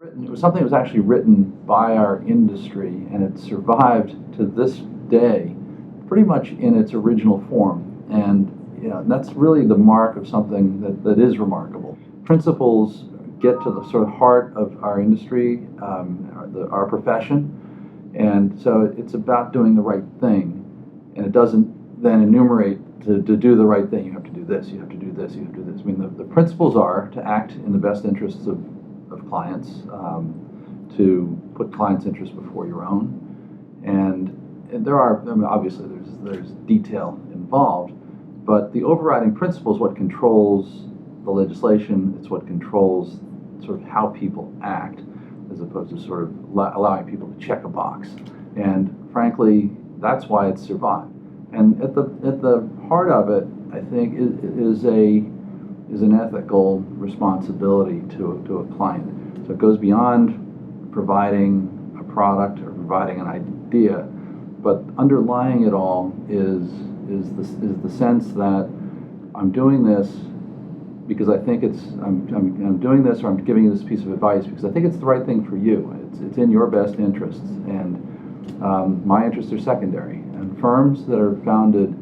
It was something that was actually written by our industry, and it survived to this day pretty much in its original form. And that's really the mark of something that is remarkable. Principles get to the sort of heart of our industry, our profession, and so it's about doing the right thing. And it doesn't then enumerate to do the right thing. You have to do this, you have to do this, you have to do this. I mean, the principles are to act in the best interests of clients, to put clients' interests before your own, and there are, I mean, obviously there's detail involved, but the overriding principle is what controls the legislation. It's what controls sort of how people act, as opposed to sort of allowing people to check a box. And frankly, that's why it's survived. And at the heart of it, I think, is an ethical responsibility to a client. So it goes beyond providing a product or providing an idea, but underlying it all is the sense that I'm doing this because I think I'm doing this, or I'm giving you this piece of advice because I think it's the right thing for you. It's in your best interests, and my interests are secondary. And firms that are founded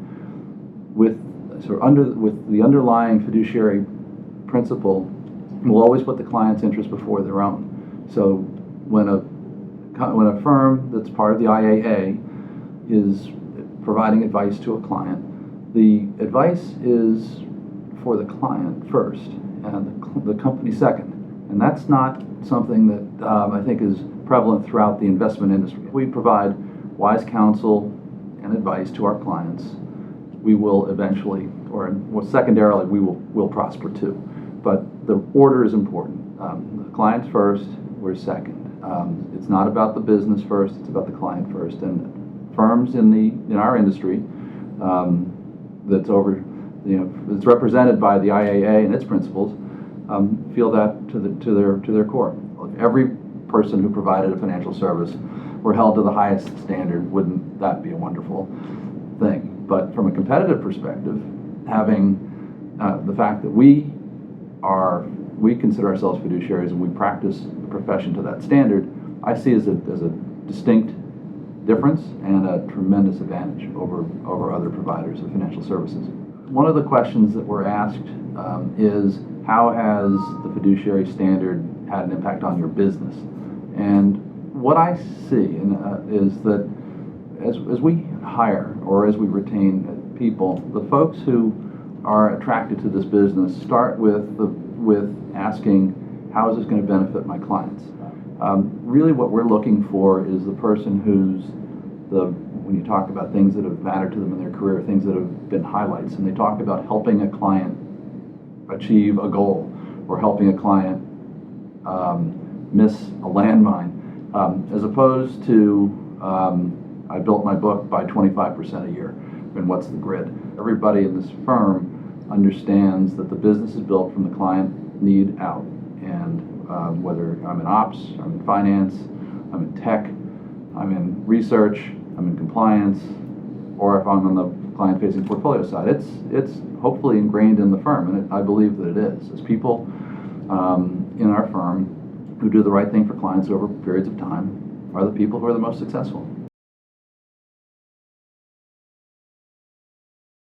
with the underlying fiduciary principle will always put the client's interest before their own. So when a firm that's part of the IAA is providing advice to a client, the advice is for the client first and the company second. And that's not something that I think is prevalent throughout the investment industry. We provide wise counsel and advice to our clients. We will eventually, or secondarily, we'll prosper too. But the order is important. The client's first, we're second. It's not about the business first, it's about the client first. And firms in our industry that's represented by the IAA and its principles feel that to their core. Every person who provided a financial service were held to the highest standard. Wouldn't that be a wonderful thing? But from a competitive perspective, having the fact that we consider ourselves fiduciaries and we practice the profession to that standard, I see as a distinct difference and a tremendous advantage over other providers of financial services. One of the questions that we're asked is, how has the fiduciary standard had an impact on your business? And what I see is that as we hire or as we retain people, the folks who are attracted to this business start with asking, how is this going to benefit my clients? Really what we're looking for is the person who's when you talk about things that have mattered to them in their career, things that have been highlights, and they talk about helping a client achieve a goal or helping a client miss a landmine, as opposed to I built my book by 25% a year, and what's the grid? Everybody in this firm understands that the business is built from the client need out, and whether I'm in ops, I'm in finance, I'm in tech, I'm in research, I'm in compliance, or if I'm on the client-facing portfolio side, it's hopefully ingrained in the firm, and I believe that it is. As people in our firm who do the right thing for clients over periods of time are the people who are the most successful.